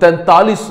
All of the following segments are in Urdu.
43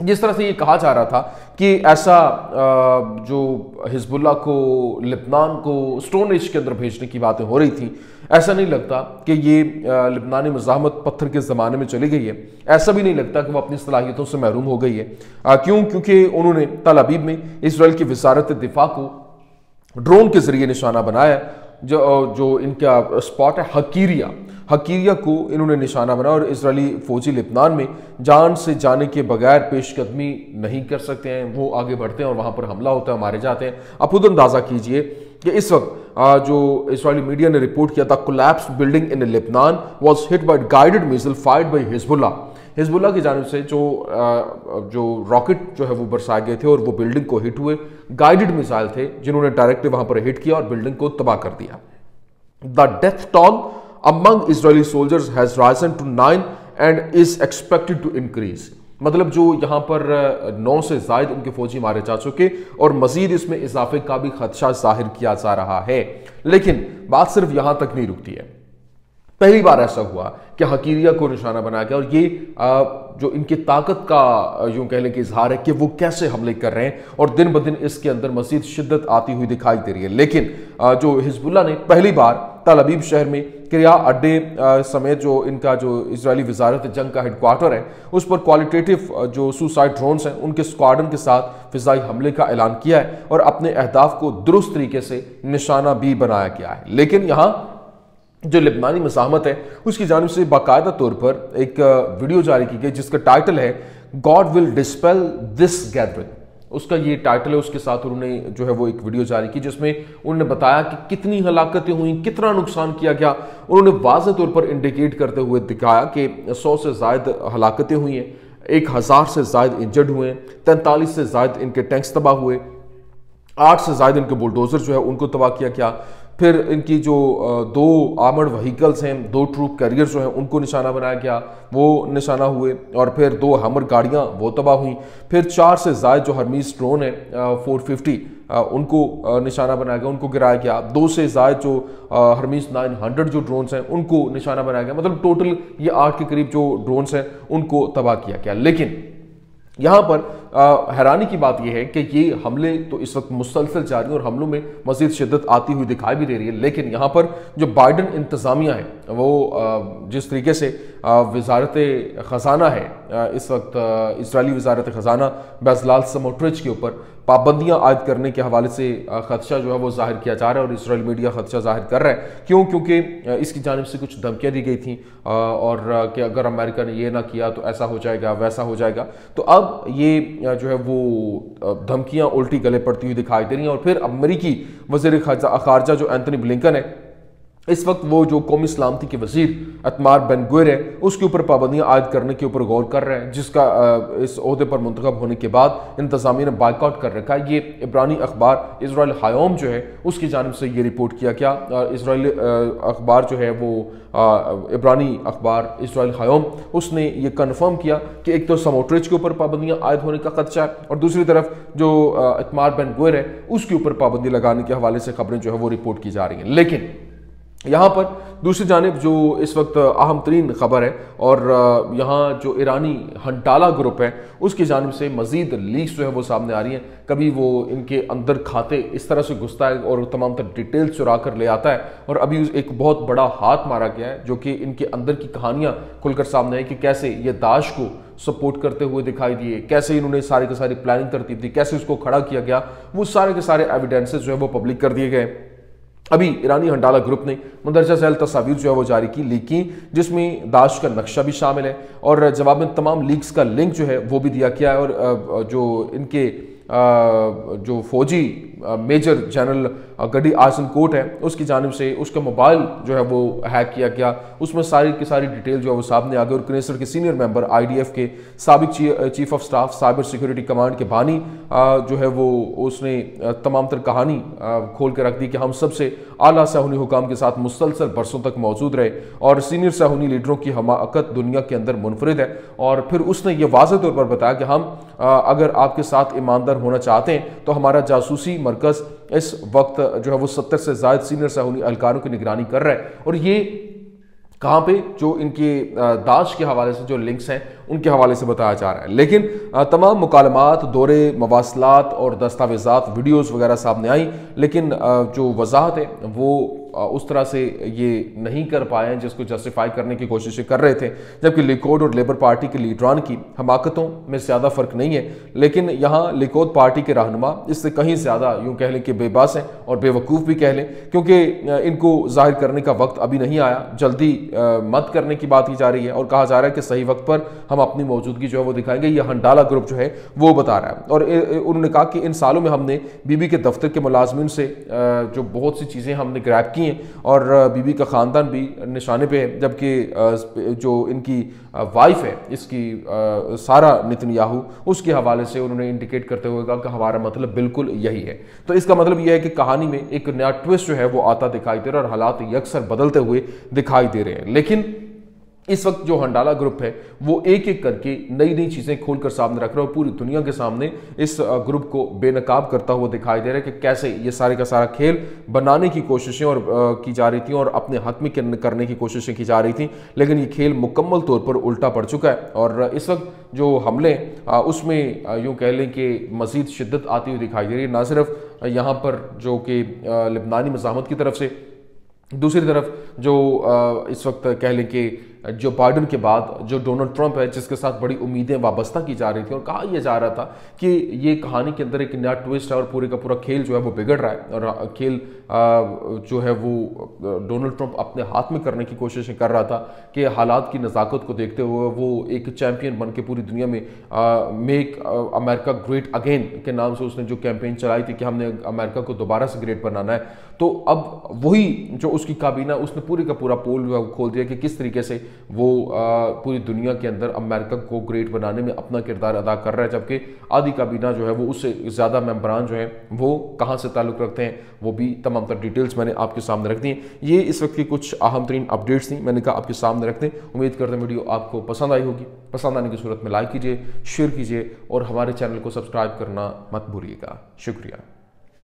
جس طرح سے یہ کہا جا رہا تھا کہ ایسا جو حزب اللہ کو لبنان کو سٹون ایج کے اندر بھیجنے کی باتیں ہو رہی تھیں، ایسا نہیں لگتا کہ یہ لبنانی مزاحمت پتھر کے زمانے میں چلی گئی ہے، ایسا بھی نہیں لگتا کہ وہ اپنی صلاحیتوں سے محروم ہو گئی ہے۔ کیونکہ انہوں نے تل ابیب میں اسرائیل کی وزارت دفاع کو ڈرون کے ذریعے نشانہ بنایا، جو ان کا اسپاٹ ہے حقیریہ کو انہوں نے نشانہ بنایا، اور اسرائیلی فوجی لبنان میں جان سے جانے کے بغیر پیش قدمی نہیں کر سکتے ہیں، وہ آگے بڑھتے ہیں اور وہاں پر حملہ ہوتا ہے، مارے جاتے ہیں۔ اب خود اندازہ کیجئے کہ اس وقت جو اسرائیلی میڈیا نے رپورٹ کیا تھا، collapsed building in Lebanon was hit by guided missile fired by حزب اللہ کی جانب سے جو راکٹ جو ہے وہ برسائے گئے تھے اور وہ بلڈنگ کو ہٹ ہوئے، گائیڈڈ میزائل تھے جنہوں نے ڈائریکٹ وہاں پر ہٹ کیا اور بلڈنگ کو تباہ کر دیا۔ The death toll among Israeli soldiers has risen to 9 and is expected to increase۔ مطلب جو یہاں پر 9 سے زائد ان کے فوجی مارے جا چکے اور مزید اس میں اضافے کا بھی خدشہ ظاہر کیا جا رہا ہے۔ لیکن بات صرف یہاں تک نہیں رکتی ہے۔ پہلی بار ایسا ہوا کہ حقیریہ کو نشانہ بنایا گیا، اور یہ جو ان کی طاقت کا یوں کہہ لیں کہ اظہار ہے کہ وہ کیسے حملے کر رہے ہیں، اور دن بدن اس کے اندر مزید شدت آتی ہوئی دکھائی دے رہی ہے۔ لیکن جو حزب اللہ نے پہلی بار تل ابیب شہر میں کریا اڈے سمیت جو ان کا جو اسرائیلی وزارت جنگ کا ہیڈ کوارٹر ہے اس پر کوالٹیٹیو جو سوسائڈ ڈرونز ہیں ان کے اسکواڈن کے ساتھ فضائی حملے کا اعلان کیا ہے، اور اپنے اہداف کو درست طریقے سے نشانہ بھی بنایا گیا ہے۔ لیکن یہاں جو لبنانی مزاحمت ہے اس کی جانب سے باقاعدہ طور پر ایک ویڈیو جاری کی گئی جس کا ٹائٹل ہے God will dispel this gathering۔ اس کا یہ ٹائٹل ہے، اس کے ساتھ انہوں نے جو ہے وہ ایک ویڈیو جاری کی جس میں انہوں نے بتایا کہ کتنی ہلاکتیں ہوئیں، کتنا نقصان کیا گیا۔ انہوں نے واضح طور پر انڈیکیٹ کرتے ہوئے دکھایا کہ 100 سے زائد ہلاکتیں ہوئی ہیں، 1000 سے زائد انجرڈ ہوئے ہیں، 43 سے زائد ان کے ٹینکس تباہ ہوئے، 8 سے زائد ان کے بلڈوزر جو ہے ان کو تباہ کیا گیا، پھر ان کی جو 2 آرمرڈ وہیکلز ہیں، 2 ٹروپ کیریئر جو ہیں ان کو نشانہ بنایا گیا، وہ نشانہ ہوئے، اور پھر 2 ہمر گاڑیاں وہ تباہ ہوئیں، پھر 4 سے زائد جو ہرمیز ڈرون ہیں 450 ان کو نشانہ بنایا گیا، ان کو گرایا گیا، 2 سے زائد جو ہرمیز 900 جو ڈرونز ہیں ان کو نشانہ بنایا گیا۔ مطلب ٹوٹل یہ 8 کے قریب جو ڈرونز ہیں ان کو تباہ کیا گیا۔ لیکن یہاں پر حیرانی کی بات یہ ہے کہ یہ حملے تو اس وقت مسلسل جاری ہیں اور حملوں میں مزید شدت آتی ہوئی دکھائی بھی دے رہی ہے، لیکن یہاں پر جو بائیڈن انتظامیہ ہے وہ جس طریقے سے وزارت خزانہ ہے اس وقت اسرائیلی وزارت خزانہ بیزلال سموٹرچ کے اوپر پابندیاں عائد کرنے کے حوالے سے خدشہ جو ہے وہ ظاہر کیا جا رہا ہے، اور اسرائیل میڈیا خدشہ ظاہر کر رہا ہے۔ کیونکہ اس کی جانب سے کچھ دھمکیاں دی گئی تھیں اور کہ اگر امریکہ نے یہ نہ کیا تو ایسا ہو جائے گا، ویسا ہو جائے گا۔ تو اب یہ جو ہے وہ دھمکیاں الٹی گلے پڑتی ہوئی دکھائی دے رہی ہیں، اور پھر امریکی وزیر خارجہ جو اینتھنی بلنکن ہے اس وقت وہ جو قومی سلامتی کے وزیر اتمار بن گویر ہے اس کے اوپر پابندیاں عائد کرنے کے اوپر غور کر رہے ہیں، جس کا اس عہدے پر منتخب ہونے کے بعد انتظامیہ نے بائیک آؤٹ کر رکھا ہے۔ یہ عبرانی اخبار اسرائیل ہایوم جو ہے اس کی جانب سے یہ رپورٹ کیا گیا۔ اسرائیل اخبار جو ہے وہ عبرانی اخبار اسرائیل ہایوم اس نے یہ کنفرم کیا کہ ایک تو سموٹرچ کے اوپر پابندیاں عائد ہونے کا خدشہ ہے، اور دوسری طرف جو اتمار بن گویر ہے اس کے اوپر پابندی لگانے کے حوالے سے خبریں جو ہے وہ رپورٹ کی جا رہی ہیں۔ لیکن یہاں پر دوسری جانب جو اس وقت اہم ترین خبر ہے، اور یہاں جو ایرانی ہنٹالہ گروپ ہے اس کی جانب سے مزید لیکس جو ہے وہ سامنے آ رہی ہیں۔ کبھی وہ ان کے اندر کھاتے اس طرح سے گھستا ہے اور تمام تر ڈیٹیل چرا کر لے آتا ہے، اور ابھی ایک بہت بڑا ہاتھ مارا گیا ہے جو کہ ان کے اندر کی کہانیاں کھل کر سامنے آئی کہ کیسے یہ داعش کو سپورٹ کرتے ہوئے دکھائی دیے، کیسے انہوں نے ساری کی ساری پلاننگ ترتیب دی، کیسے اس کو کھڑا کیا گیا، وہ سارے کے سارے ایویڈنسز جو ہے وہ پبلک کر دیے گئے۔ ابھی ایرانی ہنڈالہ گروپ نے مندرجہ ذیل تصاویر جو ہے وہ جاری کی، لیک کی، جس میں داعش کا نقشہ بھی شامل ہے، اور جواب میں تمام لیکس کا لنک جو ہے وہ بھی دیا گیا ہے، اور جو ان کے جو فوجی میجر جنرل گڈی آئزن کوٹ ہے اس کی جانب سے اس کا موبائل جو ہے وہ ہیک کیا گیا، اس میں ساری کی ساری ڈیٹیل جو ہے وہ سامنے آ گئی، اور کنیسر کے سینئر ممبر IDF کے سابق chief of staff cyber security command کے بانی جو ہے وہ اس نے تمام تر کہانی کھول کے رکھ دی کہ ہم سب سے اعلیٰ صہیونی حکام کے ساتھ مسلسل برسوں تک موجود رہے، اور سینئر صہیونی لیڈروں کی حماقت دنیا کے اندر منفرد ہے، اور پھر اس نے یہ واضح طور پر بتایا کہ ہم اگر آپ کے ساتھ ایماندار ہونا چاہتے ہیں تو ہمارا جاسوسی مرکز اس وقت جو ہے وہ 70 سے زائد سینئر صہیونی اہلکاروں کی نگرانی کر رہا ہے، اور یہ کہاں پہ جو ان کے داعش کے حوالے سے جو لنکس ہیں ان کے حوالے سے بتایا جا رہا ہے، لیکن تمام مکالمات، دورے، مواصلات اور دستاویزات، ویڈیوز وغیرہ سامنے آئیں، لیکن جو وضاحت ہے وہ اس طرح سے یہ نہیں کر پائے ہیں جس کو جسٹیفائی کرنے کی کوششیں کر رہے تھے، جبکہ لیکود اور لیبر پارٹی کے لیڈران کی حماقتوں میں زیادہ فرق نہیں ہے، لیکن یہاں لیکود پارٹی کے رہنما اس سے کہیں زیادہ یوں کہہ لیں کہ بے باس ہیں اور بے وقوف بھی کہہ لیں، کیونکہ ان کو ظاہر کرنے کا وقت ابھی نہیں آیا، جلدی مت کرنے کی بات کی جا رہی ہے اور کہا جا رہا ہے کہ صحیح وقت پر ہم اپنی موجودگی جو ہے وہ دکھائیں گے، یہ ہنڈالہ گروپ جو ہے وہ بتا رہا ہے۔ اور انہوں نے کہا کہ ان سالوں میں ہم نے بی بی کے دفتر کے ملازمین سے جو بہت سی چیزیں ہم نے گریب کی ہیں اور بی بی کا خاندان بھی نشانے پہ ہے، جبکہ جو ان کی وائف ہے اس کی سارا نتنیاہو، اس کے حوالے سے انہوں نے انڈیکیٹ کرتے ہوئے کہا کہ ہمارا مطلب بالکل یہی ہے۔ تو اس کا مطلب یہ ہے کہ کہانی میں ایک نیا ٹویسٹ جو ہے وہ آتا دکھائی دے رہا ہے اور حالات یکسر بدلتے ہوئے دکھائی دے رہے ہیں، لیکن اس وقت جو ہنڈالہ گروپ ہے وہ ایک ایک کر کے نئی نئی چیزیں کھول کر سامنے رکھ رہا ہے اور پوری دنیا کے سامنے اس گروپ کو بے نقاب کرتا ہوا دکھائی دے رہا ہے کہ کیسے یہ سارے کا سارا کھیل بنانے کی کوششیں اور کی جا رہی تھیں اور اپنے حق میں کرنے کی کوششیں کی جا رہی تھیں، لیکن یہ کھیل مکمل طور پر الٹا پڑ چکا ہے اور اس وقت جو حملے اس میں یوں کہہ لیں کہ مزید شدت آتی ہوئی دکھائی دے رہی ہے، نہ صرف یہاں پر جو کہ لبنانی مزاحمت کی طرف سے، دوسری طرف جو اس وقت کہہ لیں کہ جو بائیڈن کے بعد جو ڈونلڈ ٹرمپ ہے جس کے ساتھ بڑی امیدیں وابستہ کی جا رہی تھیں اور کہا یہ جا رہا تھا کہ یہ کہانی کے اندر ایک نیا ٹویسٹ ہے اور پورے کا پورا کھیل جو ہے وہ بگڑ رہا ہے اور کھیل جو ہے وہ ڈونلڈ ٹرمپ اپنے ہاتھ میں کرنے کی کوششیں کر رہا تھا کہ حالات کی نزاکت کو دیکھتے ہوئے وہ ایک چیمپئن بن کے پوری دنیا میں میک امریکہ گریٹ اگین کے نام سے اس نے جو کیمپین چلائی تھی کہ ہم نے امریکہ کو دوبارہ سے گریٹ بنانا ہے، تو اب وہی جو اس کی کابینہ اس نے پوری کا پورا پول جو ہے وہ کھول دیا کہ کس طریقے سے وہ پوری دنیا کے اندر امریکہ کو گریٹ بنانے میں اپنا کردار ادا کر رہا ہے، جبکہ آدھی کابینہ جو ہے وہ اس سے زیادہ ممبران جو ہیں وہ کہاں سے تعلق رکھتے ہیں، وہ بھی تمام تر ڈیٹیلز میں نے آپ کے سامنے رکھ دی ہیں۔ یہ اس وقت کی کچھ اہم ترین اپڈیٹس تھیں، میں نے کہا آپ کے سامنے رکھ دیں۔ امید کرتے ہیں ویڈیو آپ کو پسند آئی ہوگی، پسند آنے کی صورت میں لائک کیجیے، شیئر کیجیے اور ہمارے چینل کو سبسکرائب کرنا مت بھولیے گا۔ شکریہ۔